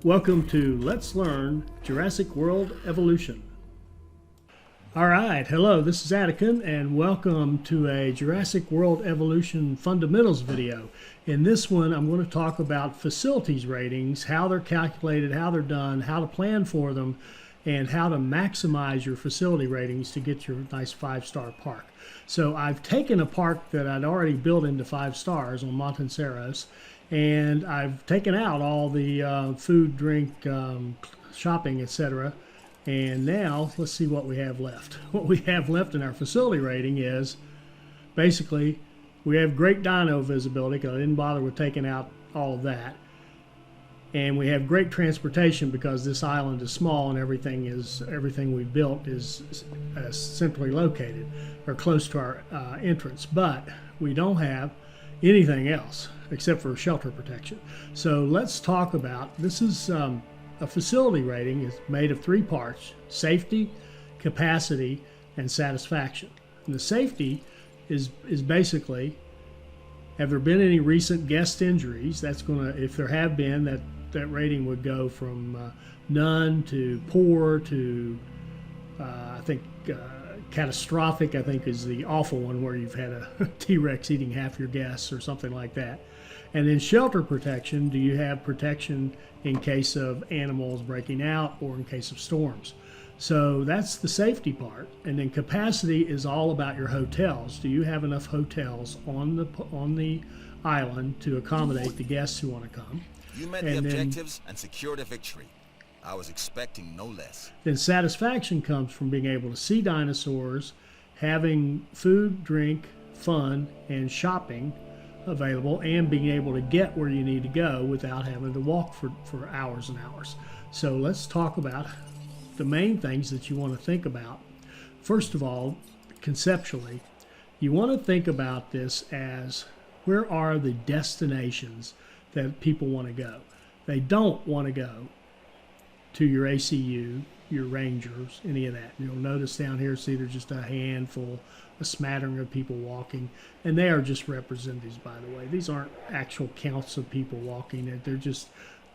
Welcome to Let's Learn Jurassic World Evolution. Alright, hello, this is Attican and welcome to a Jurassic World Evolution Fundamentals video. In this one I'm going to talk about facilities ratings, how they're calculated, how they're done, how to plan for them, and how to maximize your facility ratings to get your nice 5-star park. So I've taken a park that I'd already built into 5 stars on Montanceros, and I've taken out all the food, drink, shopping, etc. And now let's see what we have left. What we have left in our facility rating is basically we have great dino visibility because I didn't bother with taking out all of that. And we have great transportation because this island is small and everything we built is centrally located or close to our entrance. But we don't have anything else except for shelter protection. So let's talk about, this is a facility rating is made of 3 parts: safety, capacity, and satisfaction. And the safety is basically, have there been any recent guest injuries? That's going to, if there have been, that rating would go from none to poor to I think catastrophic, I think, is the awful one where you've had a T-Rex eating half your guests or something like that. And then shelter protection, do you have protection in case of animals breaking out or in case of storms? So that's the safety part. And then capacity is all about your hotels. Do you have enough hotels on the island to accommodate the guests who want to come? You met the objectives and secured a victory. I was expecting no less. Then satisfaction comes from being able to see dinosaurs, having food, drink, fun, and shopping available, and being able to get where you need to go without having to walk for hours and hours. So let's talk about the main things that you want to think about. First of all, conceptually, you want to think about this as, where are the destinations that people want to go? They don't want to go to your ACU, your rangers, any of that. You'll notice down here, see, there's just a handful, a smattering of people walking, and they are just representatives, by the way. These aren't actual counts of people walking. They're just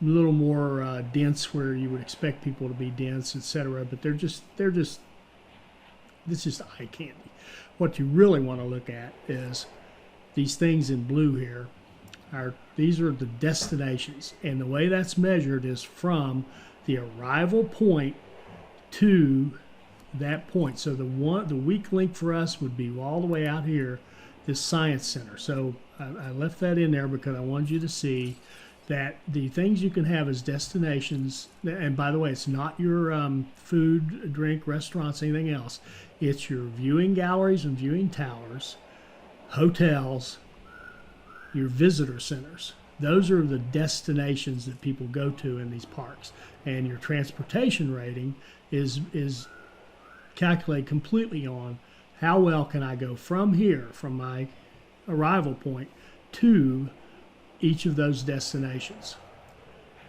a little more dense where you would expect people to be dense, etc. But this is eye candy. What you really want to look at is these things in blue here. These are the destinations, and the way that's measured is from the arrival point to that point. So the weak link for us would be all the way out here, this science center. So I left that in there because I wanted you to see that the things you can have as destinations, and by the way, it's not your food, drink, restaurants, anything else. It's your viewing galleries and viewing towers, hotels, your visitor centers. Those are the destinations that people go to in these parks. And your transportation rating is calculated completely on how well can I go from here, from my arrival point, to each of those destinations.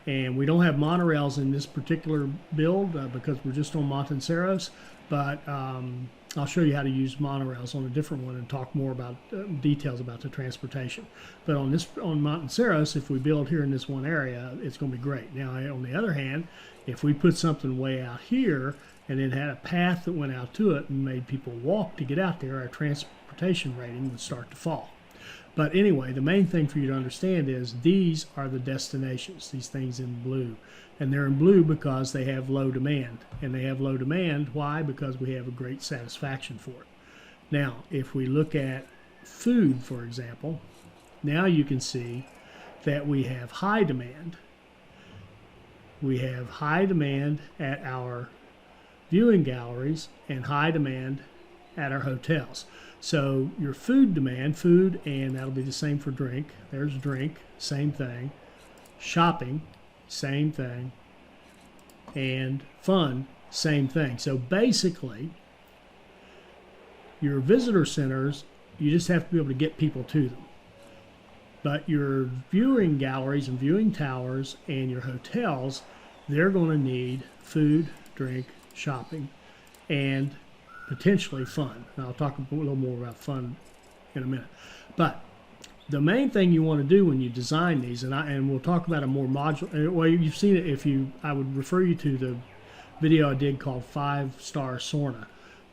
And we don't have monorails in this particular build because we're just on Montanceros, but I'll show you how to use monorails on a different one and talk more about details about the transportation. But on Montanceros, if we build here in this one area, it's going to be great. Now, on the other hand, if we put something way out here and then had a path that went out to it and made people walk to get out there, our transportation rating would start to fall. But anyway, the main thing for you to understand is these are the destinations, these things in blue. And they're in blue because they have low demand. And they have low demand, why? Because we have a great satisfaction for it. Now, if we look at food, for example, now you can see that we have high demand. We have high demand at our viewing galleries and high demand at our hotels. So your food demand, food, and that'll be the same for drink. There's drink, same thing. Shopping, same thing. And fun, same thing. So basically, your visitor centers, you just have to be able to get people to them. But your viewing galleries and viewing towers and your hotels, they're going to need food, drink, shopping, and potentially fun. And I'll talk a little more about fun in a minute. But the main thing you want to do when you design these, and we'll talk about a more modular. Well, you've seen it. I would refer you to the video I did called 5-Star Sorna.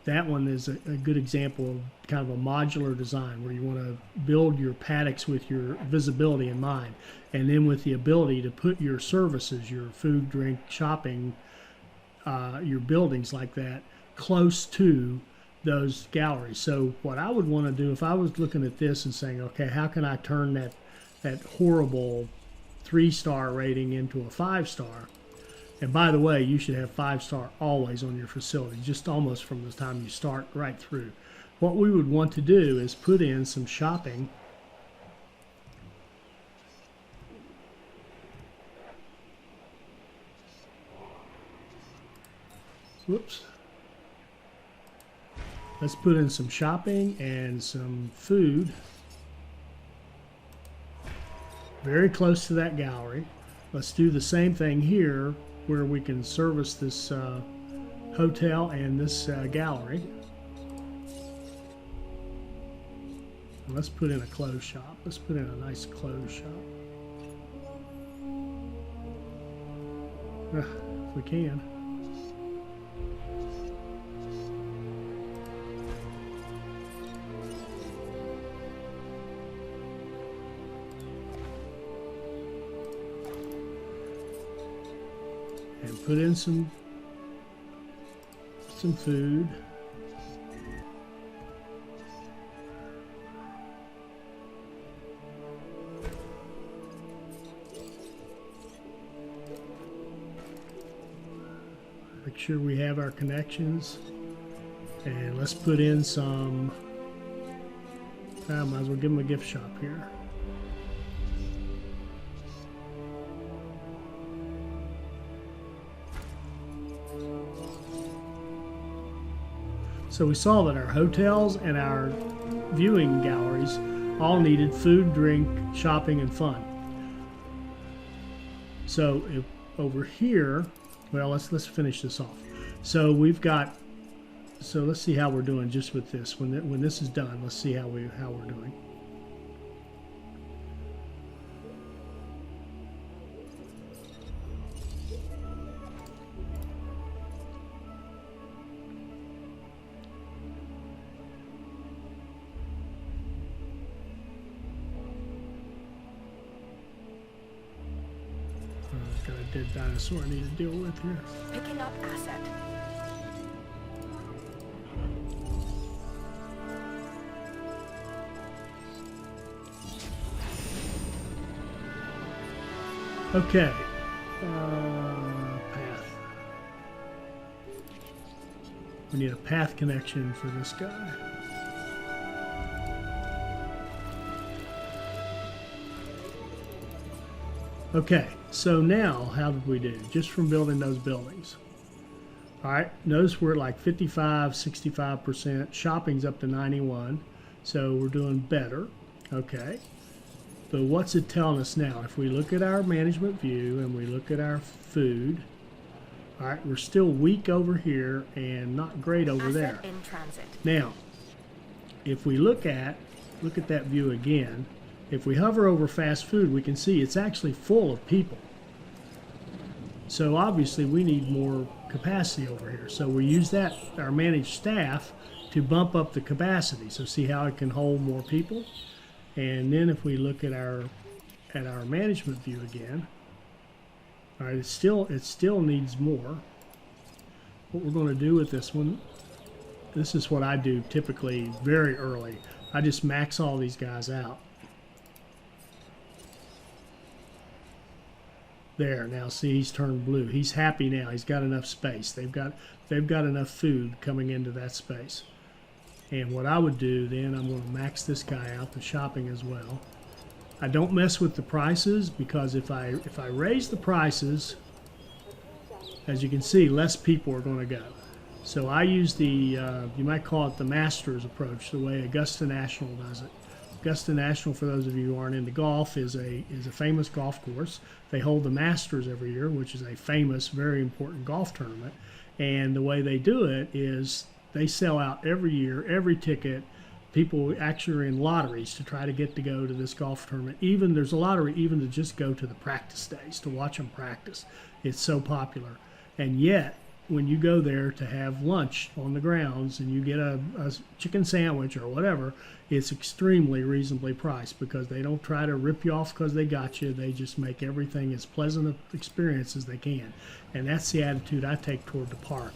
That one is a good example of kind of a modular design where you want to build your paddocks with your visibility in mind, and then with the ability to put your services, your food, drink, shopping, your buildings like that, close to those galleries. So what I would want to do if I was looking at this and saying, okay, how can I turn that horrible 3-star rating into a 5-star? And by the way, you should have 5-star always on your facility, just almost from the time you start right through. What we would want to do is put in some shopping. Whoops. Let's put in some shopping and some food very close to that gallery. Let's do the same thing here where we can service this hotel and this gallery. And let's put in a clothes shop. Let's put in a nice clothes shop. If we can. And put in some food. Make sure we have our connections. And let's put in some, I might as well give them a gift shop here. So we saw that our hotels and our viewing galleries all needed food, drink, shopping, and fun. So if over here, well, let's finish this off. So we've got, so let's see how we're doing just with this. When this is done, let's see how we're doing. Got a dead dinosaur I need to deal with here. Picking up asset. Okay. Path. We need a path connection for this guy. Okay, so now how did we do just from building those buildings? All right, notice we're at like 55, 65%. Shopping's up to 91, so we're doing better. Okay, but what's it telling us now? If we look at our management view and we look at our food, all right, we're still weak over here and not great over there. In transit. Now, if we look at that view again, if we hover over fast food, we can see it's actually full of people. So obviously we need more capacity over here. So we use that, our managed staff, to bump up the capacity. So see how it can hold more people? And then if we look at our management view again, all right, it still needs more. What we're going to do with this one, this is what I do typically very early. I just max all these guys out. There, now see he's turned blue. He's happy now. He's got enough space. They've got enough food coming into that space. And what I would do then, I'm going to max this guy out, the shopping as well. I don't mess with the prices because if I raise the prices, as you can see, less people are going to go. So I use the you might call it the Masters approach, the way Augusta National does it. Augusta National, for those of you who aren't into golf, is a famous golf course. They hold the Masters every year, which is a famous, very important golf tournament. And the way they do it is they sell out every year, every ticket People actually are in lotteries to try to get to go to this golf tournament. Even there's a lottery even to just go to the practice days to watch them practice. It's so popular. And yet, when you go there to have lunch on the grounds and you get a chicken sandwich or whatever, it's extremely reasonably priced because they don't try to rip you off because they got you. They just make everything as pleasant an experience as they can. And that's the attitude I take toward the park.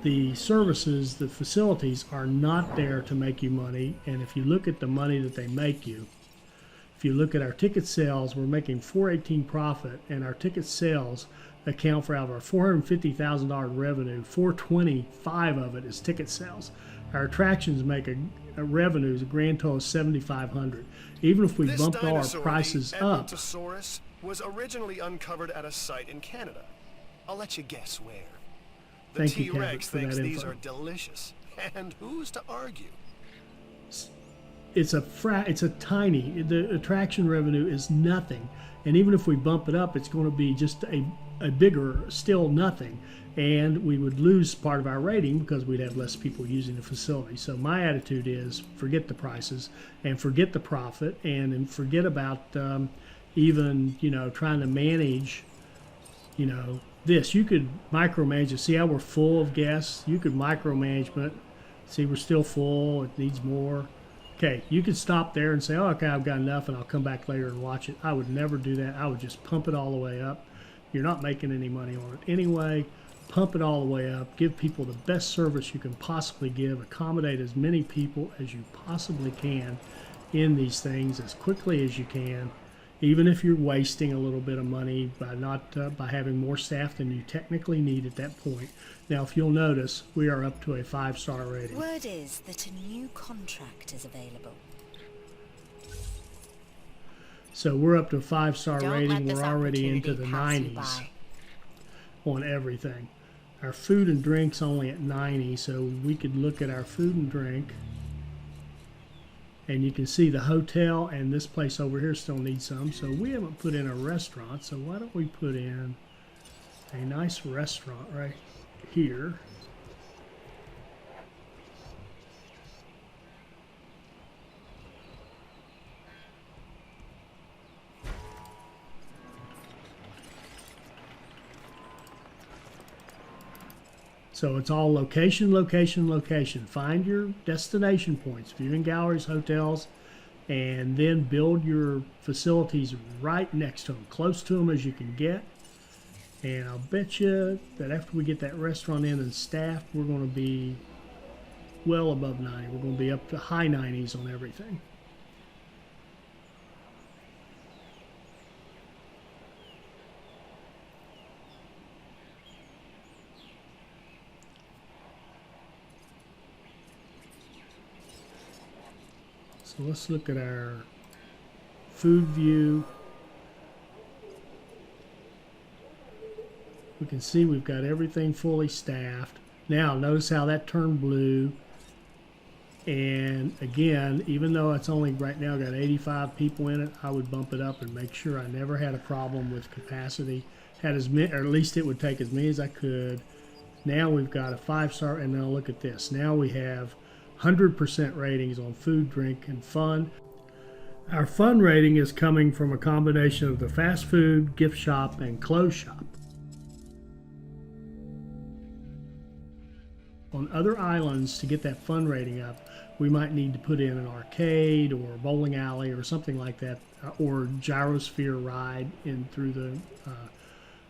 The services, the facilities are not there to make you money. And if you look at the money that they make you, if you look at our ticket sales, we're making $418 profit, and our ticket sales account for out of our $450,000 revenue, $425 of it is ticket sales. Our attractions make a revenue, a grand total of $7,500. Even if we bumped all our prices up, Edmontosaurus was originally uncovered at a site in Canada. I'll let you guess where. The Thank you, T-Rex Cabot, for thinks that these info. are delicious, and who's to argue? it's a tiny, the attraction revenue is nothing. And even if we bump it up, it's going to be just a bigger, still nothing. And we would lose part of our rating because we'd have less people using the facility. So my attitude is forget the prices and forget the profit and forget about even, trying to manage, this. You could micromanage it. See how we're full of guests? You could micromanagement. See, we're still full. It needs more. Okay, you could stop there and say, oh, okay, I've got enough, and I'll come back later and watch it. I would never do that. I would just pump it all the way up. You're not making any money on it anyway. Pump it all the way up. Give people the best service you can possibly give. Accommodate as many people as you possibly can in these things as quickly as you can, even if you're wasting a little bit of money by not by having more staff than you technically need at that point. Now, if you'll notice, we are up to a 5-star rating. Word is that a new contract is available. So we're up to a 5-star Don't rating. let this We're already into opportunity the pass you 90s by. on everything. Our food and drink's only at 90, so we could look at our food and drink. And you can see the hotel and this place over here still needs some. So we haven't put in a restaurant, so why don't we put in a nice restaurant right here. So it's all location, location, location. Find your destination points, viewing galleries, hotels, and then build your facilities right next to them, close to them as you can get. And I'll bet you that after we get that restaurant in and staffed, we're going to be well above 90. We're going to be up to high 90s on everything. So let's look at our food view. We can see we've got everything fully staffed. Now notice how that turned blue. And again, even though it's only right now got 85 people in it, I would bump it up and make sure I never had a problem with capacity. Had as many, or at least it would take as many as I could. Now we've got a 5-star, and now look at this. Now we have 100% ratings on food, drink, and fun. Our fun rating is coming from a combination of the fast food, gift shop, and clothes shop. On other islands, to get that fun rating up, we might need to put in an arcade or a bowling alley or something like that, or gyrosphere ride in through the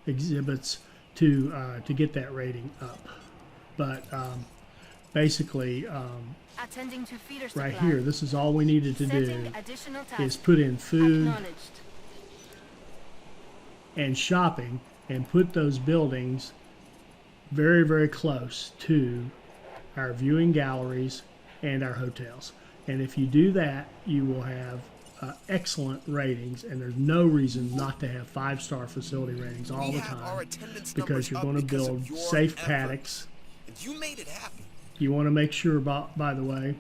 exhibits to get that rating up. But basically, Attending to feeder right supply. here, this is all we needed to do Setting additional tasks. is put in food Acknowledged. and shopping and put those buildings very, very close to our viewing galleries and our hotels. And if you do that, you will have excellent ratings, and there's no reason not to have 5-star facility ratings all the time, because you're going to build safe paddocks. And you made it happen. You want to make sure, by the way,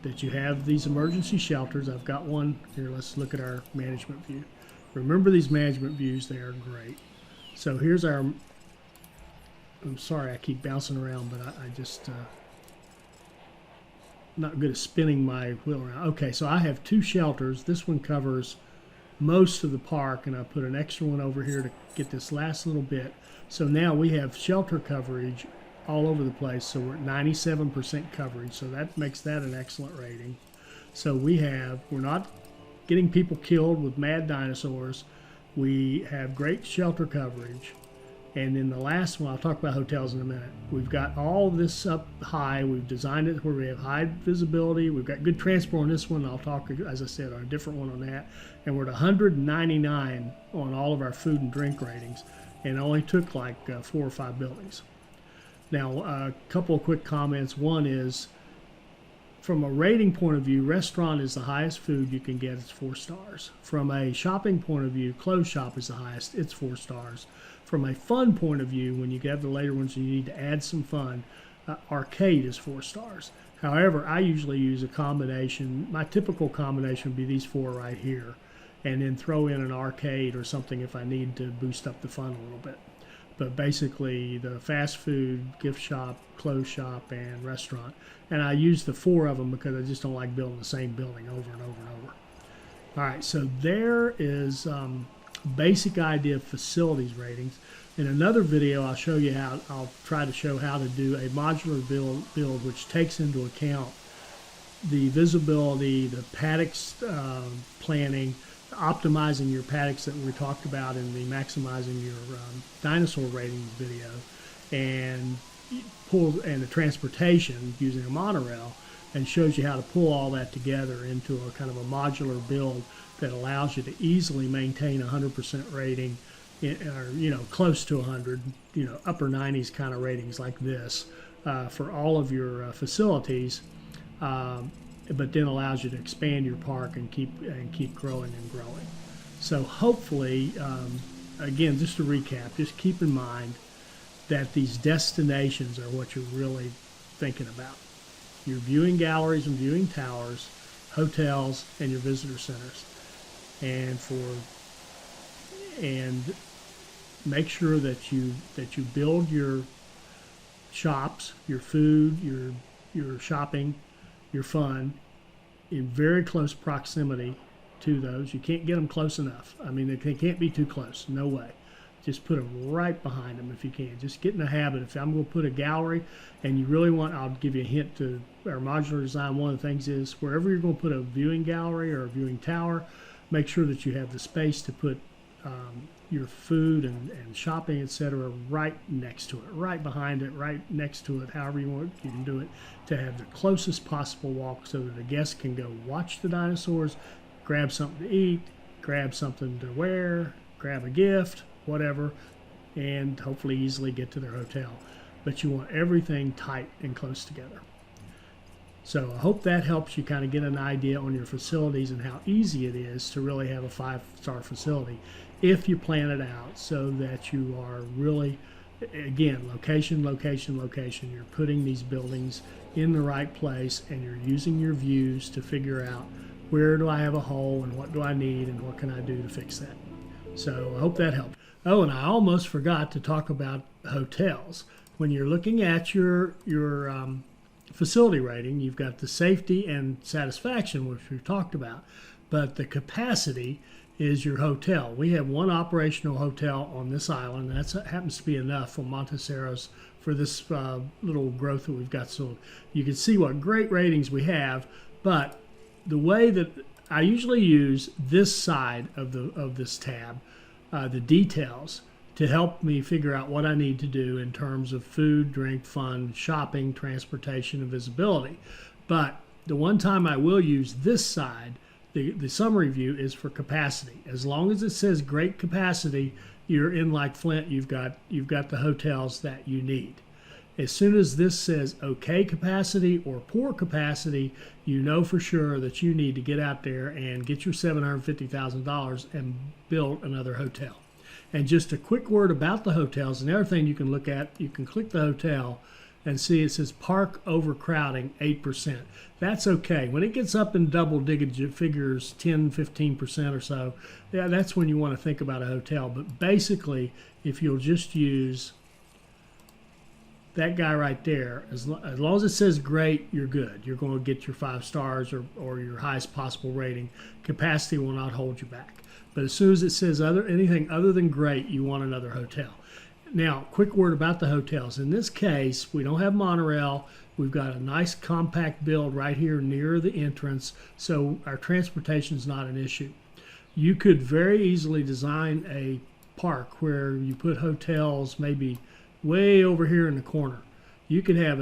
that you have these emergency shelters. I've got one here. Let's look at our management view. Remember these management views, they are great. So here's our, I'm sorry I keep bouncing around, but I just, not good at spinning my wheel around. Okay, so I have 2 shelters. This one covers most of the park, and I put an extra one over here to get this last little bit. So now we have shelter coverage all over the place. So we're at 97% coverage. So that makes that an excellent rating. So we're not getting people killed with mad dinosaurs. We have great shelter coverage. And then the last one, I'll talk about hotels in a minute. We've got all this up high. We've designed it where we have high visibility. We've got good transport on this one. I'll talk, as I said, on a different one on that. And we're at 199 on all of our food and drink ratings. And it only took like 4 or 5 buildings. Now, a couple of quick comments. One is, from a rating point of view, restaurant is the highest food you can get. It's 4 stars. From a shopping point of view, clothes shop is the highest. It's 4 stars. From a fun point of view, when you get the later ones, you need to add some fun. Arcade is 4 stars. However, I usually use a combination. My typical combination would be these 4 right here, and then throw in an arcade or something if I need to boost up the fun a little bit. But basically, the fast food, gift shop, clothes shop, and restaurant. And I use the 4 of them because I just don't like building the same building over and over and over. All right, so there is basic idea of facilities ratings. In another video, I'll try to show how to do a modular build which takes into account the visibility, the paddocks planning, optimizing your paddocks that we talked about in the maximizing your dinosaur ratings video, and the transportation using a monorail, and shows you how to pull all that together into a kind of a modular build that allows you to easily maintain 100% rating, or close to 100, upper 90s kind of ratings like this for all of your facilities, but then allows you to expand your park and keep growing and growing. So hopefully, again, just to recap, just keep in mind that these destinations are what you're really thinking about. Your viewing galleries and viewing towers, hotels, and your visitor centers. And make sure that you build your shops, your food, your shopping, your fun in very close proximity to those. You can't get them close enough. I mean, they can't be too close. No way. Just put them right behind them if you can. Just get in the habit. If I'm going to put a gallery and you really want, I'll give you a hint to our modular design. One of the things is wherever you're going to put a viewing gallery or a viewing tower, make sure that you have the space to put your food and shopping, etc., right next to it, right behind it, right next to it, however you can do it, to have the closest possible walk so that a guest can go watch the dinosaurs, grab something to eat, grab something to wear, grab a gift, whatever, and hopefully easily get to their hotel. But you want everything tight and close together. So I hope that helps you kind of get an idea on your facilities and how easy it is to really have a 5-star facility if you plan it out so that you are really, again, location, location, location. You're putting these buildings in the right place and you're using your views to figure out where do I have a hole and what do I need and what can I do to fix that. So I hope that helped. Oh, and I almost forgot to talk about hotels. When you're looking at your facility rating, you've got the safety and satisfaction, which we've talked about, but the capacity is your hotel. We have one operational hotel on this island. That happens to be enough for Monteseros for this little growth that we've got. So you can see what great ratings we have, but the way that I usually use this side of this tab, the details, to help me figure out what I need to do in terms of food, drink, fun, shopping, transportation, and visibility. But the one time I will use this side, the summary view, is for capacity. As long as it says great capacity, you're in like Flint, you've got the hotels that you need. As soon as this says okay capacity or poor capacity, you know for sure that you need to get out there and get your $750,000 and build another hotel. And just a quick word about the hotels. Another thing you can look at, you can click the hotel and see it says park overcrowding 8%. That's okay. When it gets up in double-digit figures, 10, 15% or so, yeah, that's when you want to think about a hotel. But basically, if you'll just use that guy right there, as long as it says great, you're good. You're going to get your 5 stars or your highest possible rating. Capacity will not hold you back. But as soon as it says anything other than great, you want another hotel. Now, quick word about the hotels. In this case, we don't have monorail. We've got a nice compact build right here near the entrance, so our transportation is not an issue. You could very easily design a park where you put hotels maybe way over here in the corner. You could have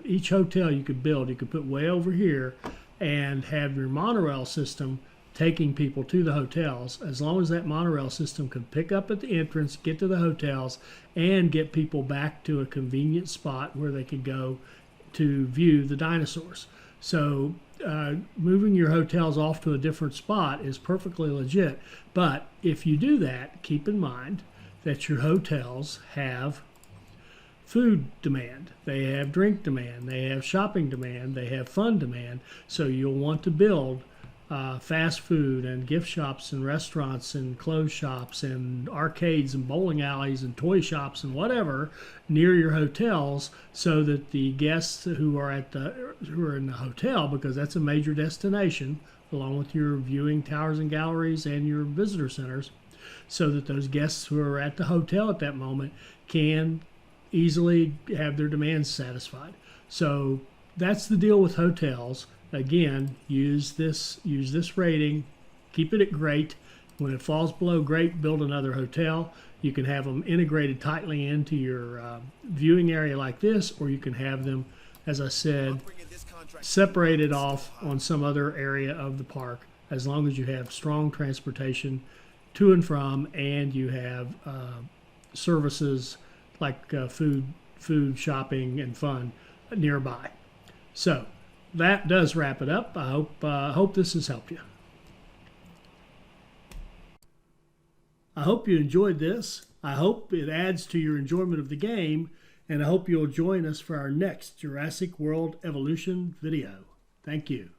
each hotel you could build, you could put way over here and have your monorail system taking people to the hotels, as long as that monorail system can pick up at the entrance, get to the hotels, and get people back to a convenient spot where they could go to view the dinosaurs. So moving your hotels off to a different spot is perfectly legit. But if you do that, keep in mind that your hotels have food demand, they have drink demand, they have shopping demand, they have fun demand. So you'll want to build fast food and gift shops and restaurants and clothes shops and arcades and bowling alleys and toy shops and whatever near your hotels, so that the guests who are in the hotel, because that's a major destination along with your viewing towers and galleries and your visitor centers, so that those guests who are at the hotel at that moment can easily have their demands satisfied. So that's the deal with hotels. Again, use this rating, keep it at great. When it falls below great, build another hotel. You can have them integrated tightly into your viewing area like this, or you can have them, as I said, separated off on some other area of the park, as long as you have strong transportation to and from, and you have services like food, shopping, and fun nearby. So that does wrap it up. I hope this has helped you. I hope you enjoyed this. I hope it adds to your enjoyment of the game, and I hope you'll join us for our next Jurassic World Evolution video. Thank you.